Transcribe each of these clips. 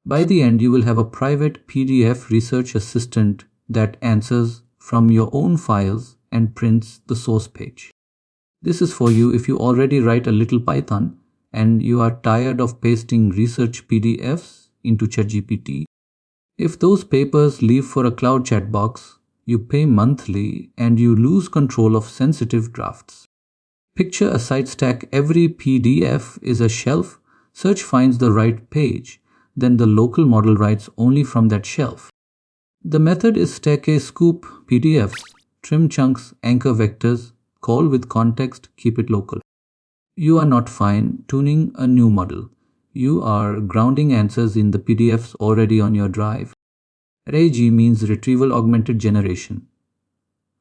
By the end, you will have a private PDF research assistant that answers from your own files and prints the source page. This is for you if you already write a little Python and you are tired of pasting research PDFs into ChatGPT. If those papers leave for a cloud chat box, you pay monthly and you lose control of sensitive drafts. Picture a site stack. Every PDF is a shelf. Search finds the right page. Then the local model writes only from that shelf. The method is stack a scoop PDFs, trim chunks, anchor vectors, call with context, keep it local. You are not fine-tuning a new model. You are grounding answers in the PDFs already on your drive. RAG means retrieval-augmented generation.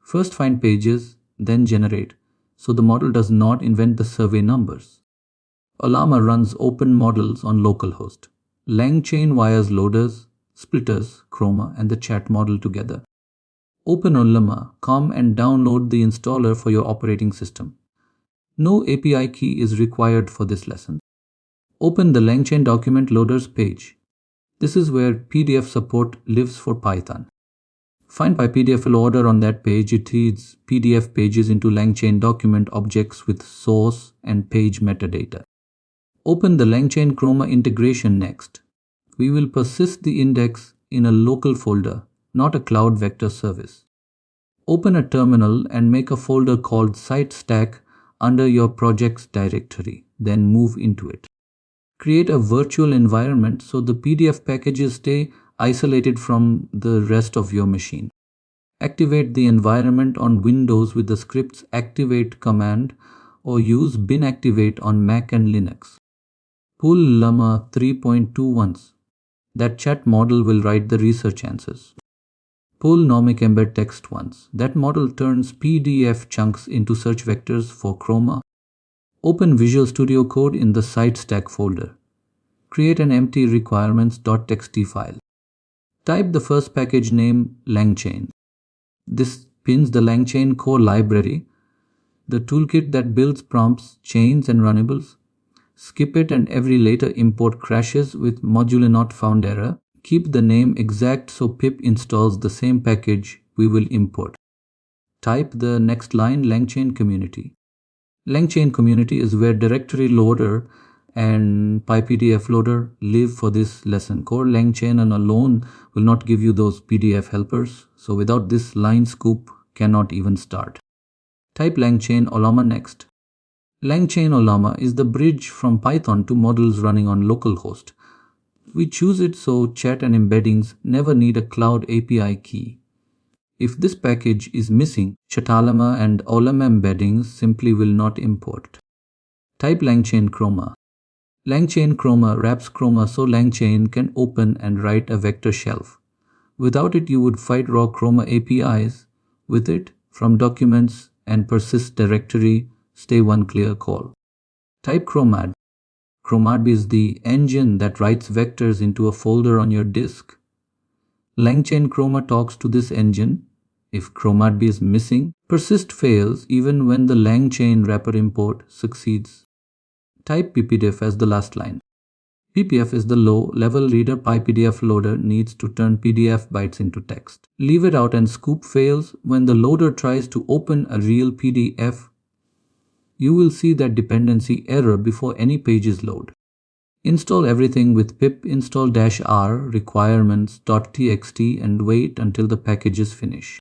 First find pages, then generate, so the model does not invent the survey numbers. Ollama runs open models on localhost. LangChain wires loaders, splitters, Chroma, and the chat model together. Open Ollama, come and download the installer for your operating system. No API key is required for this lesson. Open the LangChain document loaders page. This is where PDF support lives for Python. Find PyPDF loader on that page. It reads PDF pages into LangChain document objects with source and page metadata. Open the LangChain Chroma integration next. We will persist the index in a local folder, not a cloud vector service. Open a terminal and make a folder called site stack under your project's directory, then move into it. Create a virtual environment so the PDF packages stay isolated from the rest of your machine. Activate the environment on Windows with the script's activate command or use bin activate on Mac and Linux. Pull Llama 3.2 once. That chat model will write the research answers. Pull Nomic embed text once. That model turns PDF chunks into search vectors for Chroma. Open Visual Studio Code in the site stack folder. Create an empty requirements.txt file. Type the first package name LangChain. This pins the LangChain core library, the toolkit that builds prompts, chains, and runnables. Skip it and every later import crashes with module not found error. Keep the name exact so pip installs the same package we will import. Type the next line LangChain community. LangChain community is where directory loader and PyPDF loader live for this lesson. Core LangChain alone will not give you those PDF helpers, so without this line scoop cannot even start. Type LangChain Ollama next. LangChain Ollama is the bridge from Python to models running on localhost. We choose it so chat and embeddings never need a cloud API key. If this package is missing, Ollama and Ollama embeddings simply will not import. Type LangChain Chroma. LangChain Chroma wraps Chroma so LangChain can open and write a vector shelf. Without it, you would fight raw Chroma APIs. With it, from documents and persist directory, stay one clear call. Type ChromaDB. ChromaDB is the engine that writes vectors into a folder on your disk. LangChain Chroma talks to this engine. If ChromaDB is missing, persist fails even when the LangChain wrapper import succeeds. Type ppdef as the last line. ppf is the low-level reader PyPDF loader needs to turn PDF bytes into text. Leave it out and scoop fails when the loader tries to open a real PDF. You will see that dependency error before any pages load. Install everything with pip install -r requirements.txt and wait until the packages finish.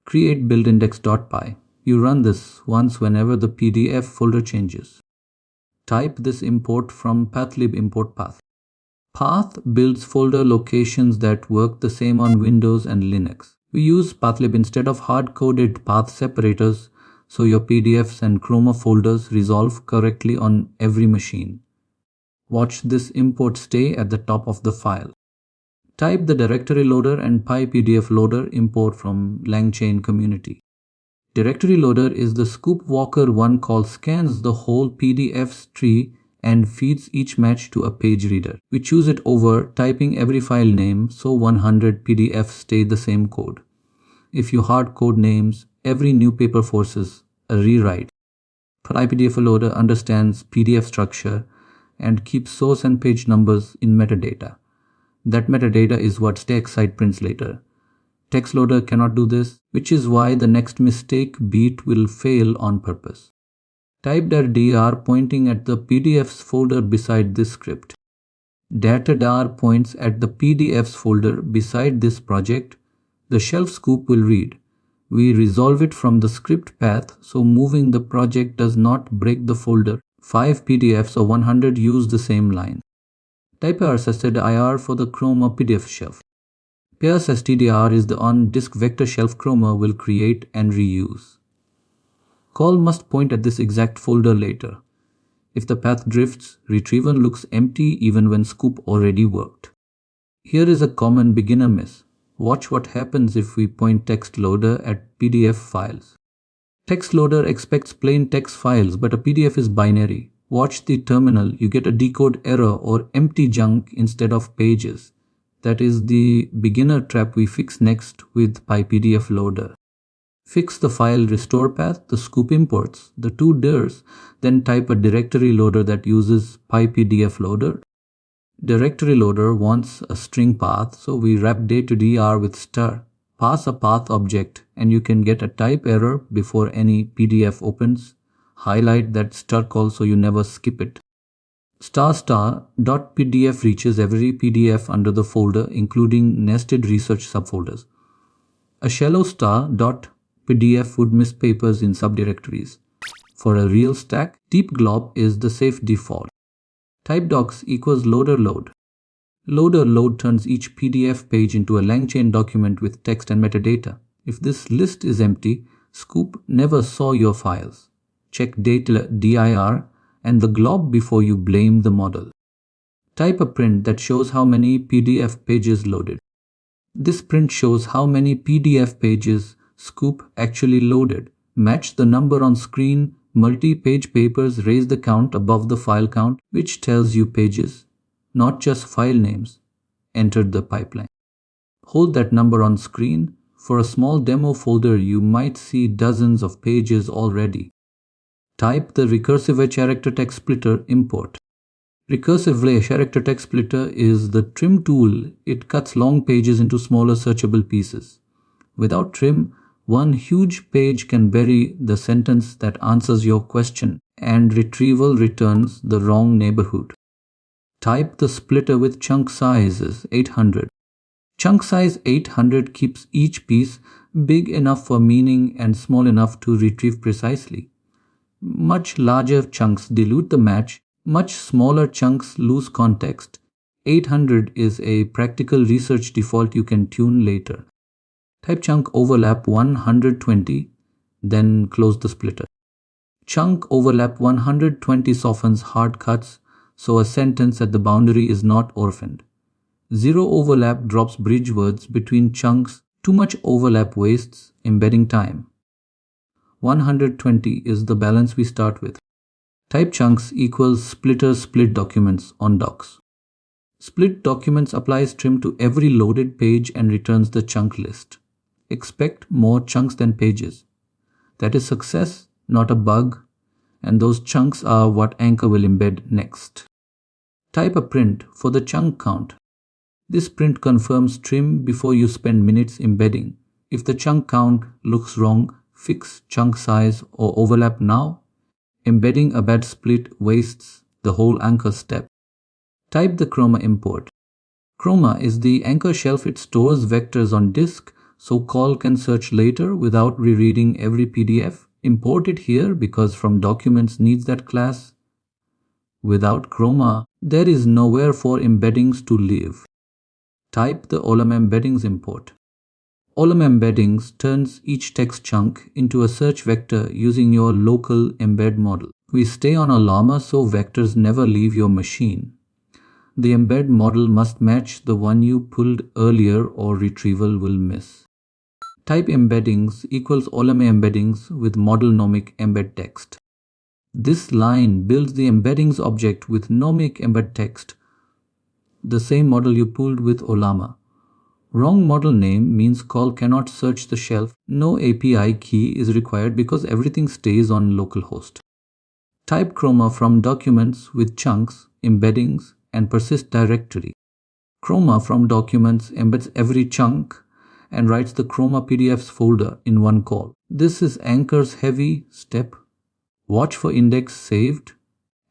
Create buildindex.py. You run this once whenever the PDF folder changes. Type this import from pathlib import path. Path builds folder locations that work the same on Windows and Linux. We use pathlib instead of hard-coded path separators so your PDFs and Chroma folders resolve correctly on every machine. Watch this import stay at the top of the file. Type the directory loader and PyPDF loader import from LangChain community. Directory loader is the scoop walker one call scans the whole PDF's tree and feeds each match to a page reader. We choose it over typing every file name so 100 PDFs stay the same code. If you hard code names, every new paper forces a rewrite. PyPDF loader understands PDF structure and keeps source and page numbers in metadata. That metadata is what stack side prints later. Text loader cannot do this, which is why the next mistake beat will fail on purpose. Type .dir pointing at the PDFs folder beside this script. Data.dar points at the PDFs folder beside this project. The shelf scoop will read. We resolve it from the script path, so moving the project does not break the folder. 5 PDFs or 100 use the same line. Type ir for the Chroma PDF shelf. PSSTDR is the on-disk vector shelf Chroma will create and reuse. Call must point at this exact folder later. If the path drifts, retrieval looks empty even when scoop already worked. Here is a common beginner miss. Watch what happens if we point text loader at PDF files. Text loader expects plain text files, but a PDF is binary. Watch the terminal, you get a decode error or empty junk instead of pages. That is the beginner trap we fix next with PyPDF loader. Fix the file restore path, the scoop imports, the two dirs, then type a directory loader that uses PyPDF loader. Directory loader wants a string path, so we wrap day-to-dir with star. Pass a path object and you can get a type error before any PDF opens. Highlight that star call so you never skip it. **.pdf reaches every PDF under the folder, including nested research subfolders. A shallow *.pdf would miss papers in subdirectories. For a real stack, deep glob is the safe default. Type docs equals loader load. Loader load turns each PDF page into a LangChain document with text and metadata. If this list is empty, Scoop never saw your files. Check dir and the glob before you blame the model. Type a print that shows how many PDF pages loaded. This print shows how many PDF pages Scoop actually loaded. Match the number on screen. Multi-page papers raise the count above the file count, which tells you pages, not just file names, entered the pipeline. Hold that number on screen. For a small demo folder, you might see dozens of pages already. Type the recursive character text splitter import. Recursive character text splitter is the trim tool. It cuts long pages into smaller searchable pieces. Without trim, one huge page can bury the sentence that answers your question, and retrieval returns the wrong neighborhood. Type the splitter with chunk sizes 800. Chunk size 800 keeps each piece big enough for meaning and small enough to retrieve precisely. Much larger chunks dilute the match, much smaller chunks lose context. 800 is a practical research default you can tune later. Type chunk overlap 120, then close the splitter. Chunk overlap 120 softens hard cuts, so a sentence at the boundary is not orphaned. Zero overlap drops bridge words between chunks. Too much overlap wastes embedding time. 120 is the balance we start with. Type chunks equals splitter split documents on docs. Split documents applies trim to every loaded page and returns the chunk list. Expect more chunks than pages. That is success, not a bug, and those chunks are what Anchor will embed next. Type a print for the chunk count. This print confirms trim before you spend minutes embedding. If the chunk count looks wrong, fix chunk size or overlap now. Embedding a bad split wastes the whole Anchor step. Type the Chroma import. Chroma is the Anchor shelf. It stores vectors on disk, so call can search later without rereading every PDF. Import it here because from documents needs that class. Without Chroma, there is nowhere for embeddings to live. Type the Ollama embeddings import. Ollama embeddings turns each text chunk into a search vector using your local embed model. We stay on Ollama so vectors never leave your machine. The embed model must match the one you pulled earlier or retrieval will miss. Type embeddings equals Ollama embeddings with model nomic embed text. This line builds the embeddings object with nomic embed text, the same model you pulled with Ollama. Wrong model name means call cannot search the shelf. No API key is required because everything stays on localhost. Type Chroma from documents with chunks, embeddings, and persist directory. Chroma from documents embeds every chunk and writes the Chroma PDFs folder in one call. This is Anchor's heavy step. Watch for index saved,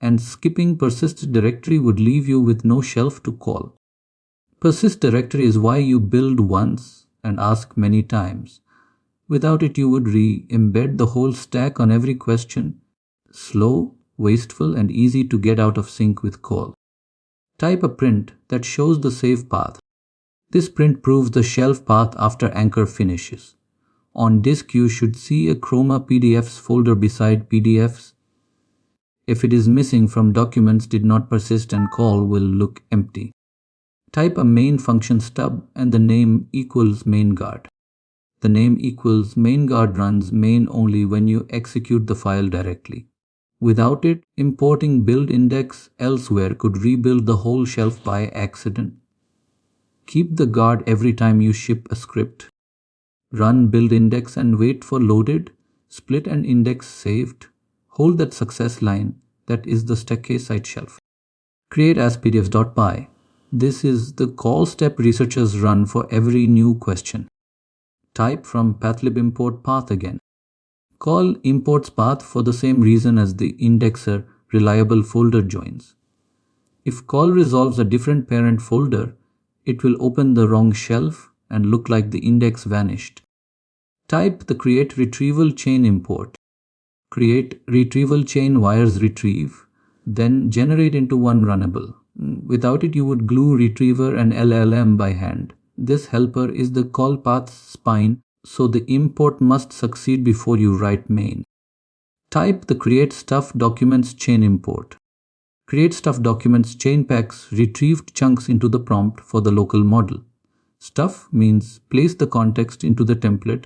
and skipping persist directory would leave you with no shelf to call. Persist directory is why you build once and ask many times. Without it, you would embed the whole stack on every question. Slow, wasteful, and easy to get out of sync with call. Type a print that shows the save path. This print proves the shelf path after Anchor finishes. On disk, you should see a Chroma PDFs folder beside PDFs. If it is missing from documents, did not persist and call will look empty. Type a main function stub and the name equals main guard. The name equals main guard runs main only when you execute the file directly. Without it, importing build index elsewhere could rebuild the whole shelf by accident. Keep the guard every time you ship a script. Run build index and wait for loaded, split and index saved. Hold that success line, that is the staircase site shelf. Create as pdfs.py. This is the call step researchers run for every new question. Type from pathlib import path again. Call imports path for the same reason as the indexer reliable folder joins. If call resolves a different parent folder, it will open the wrong shelf and look like the index vanished. Type the create retrieval chain import. Create retrieval chain wires retrieve, then generate into one runnable. Without it, you would glue retriever and LLM by hand. This helper is the call path's spine, so the import must succeed before you write main. Type the create stuff documents chain import. Create stuff documents chain packs retrieved chunks into the prompt for the local model. Stuff means place the context into the template.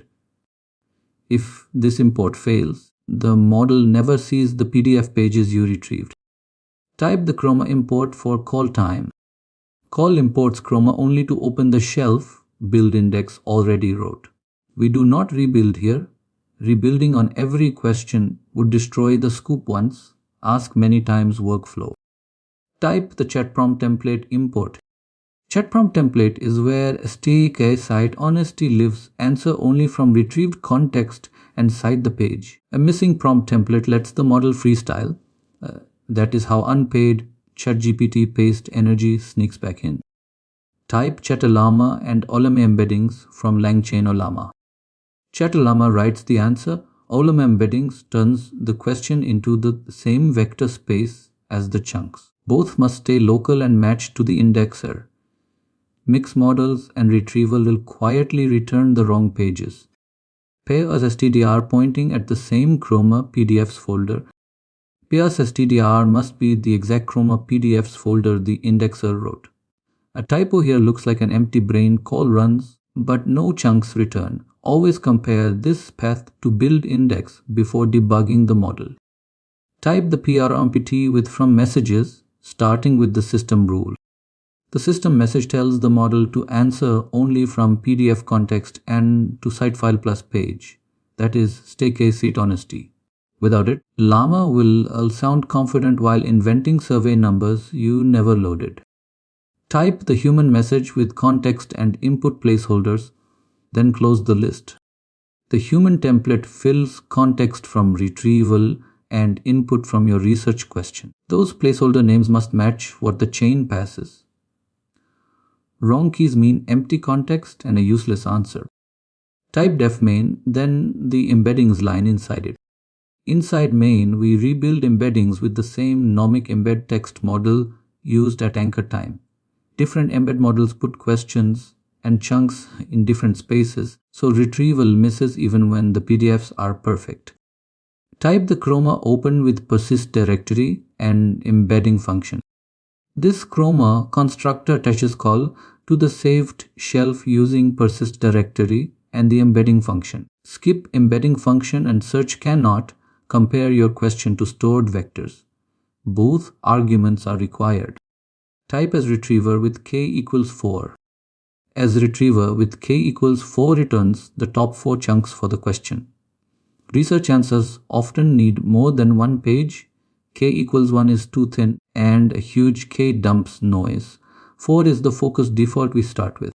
If this import fails, the model never sees the PDF pages you retrieved. Type the Chroma import for call time. Call imports Chroma only to open the shelf build index already wrote. We do not rebuild here. Rebuilding on every question would destroy the scoop once, ask many times workflow. Type the chat prompt template import. Chat prompt template is where stay cite honesty lives, answer only from retrieved context and cite the page. A missing prompt template lets the model freestyle. That is how unpaid ChatGPT paste energy sneaks back in. Type Ollama and Ollama embeddings from LangChain Ollama. Ollama writes the answer. Ollama embeddings turns the question into the same vector space as the chunks. Both must stay local and match to the indexer. Mix models and retrieval will quietly return the wrong pages. Pair as stdr pointing at the same Chroma PDFs folder. Pairs stdr must be the exact Chroma PDFs folder the indexer wrote. A typo here looks like an empty brain call runs, but no chunks return. Always compare this path to build index before debugging the model. Type the prompt with from messages, starting with the system rule. The system message tells the model to answer only from PDF context and to cite file plus page. That is stay case seat honesty. Without it, Llama will sound confident while inventing survey numbers you never loaded. Type the human message with context and input placeholders, then close the list. The human template fills context from retrieval and input from your research question. Those placeholder names must match what the chain passes. Wrong keys mean empty context and a useless answer. Type def main, then the embeddings line inside it. Inside main, we rebuild embeddings with the same nomic embed text model used at anchor time. Different embed models put questions and chunks in different spaces, so retrieval misses even when the PDFs are perfect. Type the Chroma open with persist directory and embedding function. This Chroma constructor attaches call to the saved shelf using persist directory and the embedding function. Skip embedding function and search cannot compare your question to stored vectors. Both arguments are required. Type as retriever with k equals 4. As retriever with k equals 4 returns the top 4 chunks for the question. Research answers often need more than one page. K equals 1 is too thin and a huge K dumps noise. 4 is the focus default we start with.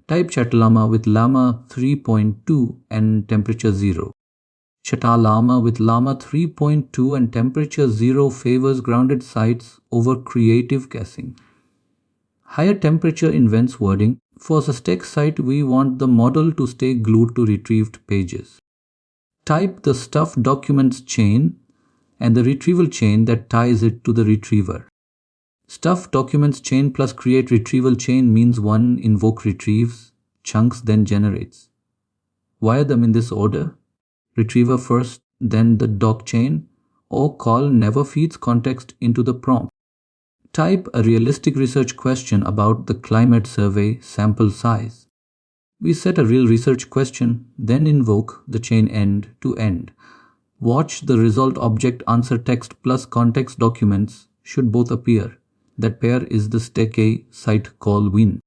Type Chatalama with Llama 3.2 and temperature 0. Chatalama with Llama 3.2 and temperature 0 favors grounded sites over creative guessing. Higher temperature invents wording. For the stack site, we want the model to stay glued to retrieved pages. Type the stuff documents chain and the retrieval chain that ties it to the retriever. Stuff documents chain plus create retrieval chain means one invoke retrieves, chunks then generates. Wire them in this order: retriever first, then the doc chain, or call never feeds context into the prompt. Type a realistic research question about the climate survey sample size. We set a real research question, then invoke the chain end to end. Watch the result object answer text plus context documents should both appear. That pair is the stack A cite call win.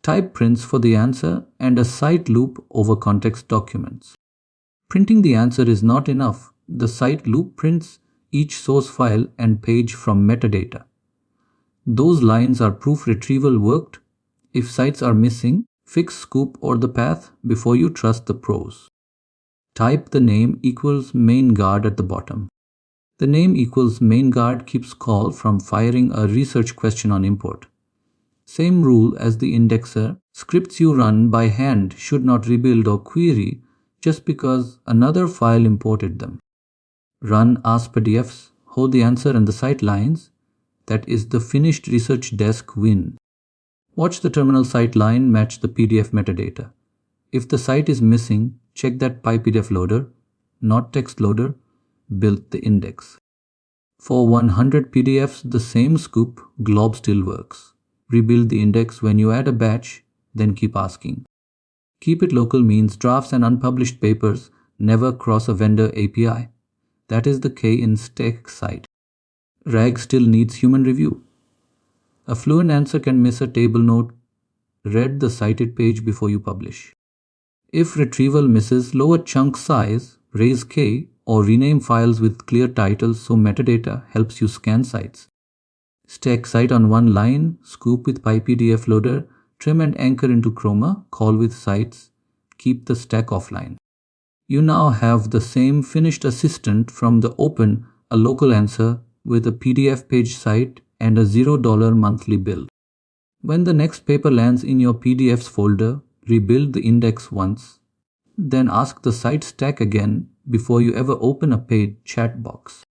Type prints for the answer and a cite loop over context documents. Printing the answer is not enough. The cite loop prints each source file and page from metadata. Those lines are proof retrieval worked. If cites are missing, fix scoop or the path before you trust the pros. Type the name equals main guard at the bottom. The name equals main guard keeps call from firing a research question on import. Same rule as the indexer. Scripts you run by hand should not rebuild or query just because another file imported them. Run ask_pdfs, hold the answer and the cite lines. That is the finished research desk win. Watch the terminal cite line match the PDF metadata. If the cite is missing, check that PyPDF loader, not text loader, built the index. For 100 PDFs, the same scoop glob still works. Rebuild the index when you add a batch, then keep asking. Keep it local means drafts and unpublished papers never cross a vendor API. That is the K in stack site. RAG still needs human review. A fluent answer can miss a table note. Read the cited page before you publish. If retrieval misses, lower chunk size, raise K, or rename files with clear titles so metadata helps you scan sites. Stack cite on one line, scoop with PyPDF loader, trim and anchor into Chroma, call with cites, keep the stack offline. You now have the same finished assistant from the open, a local answer with a PDF page cite and a $0 monthly bill. When the next paper lands in your PDFs folder, rebuild the index once, then ask the cite stack again before you ever open a paid chat box.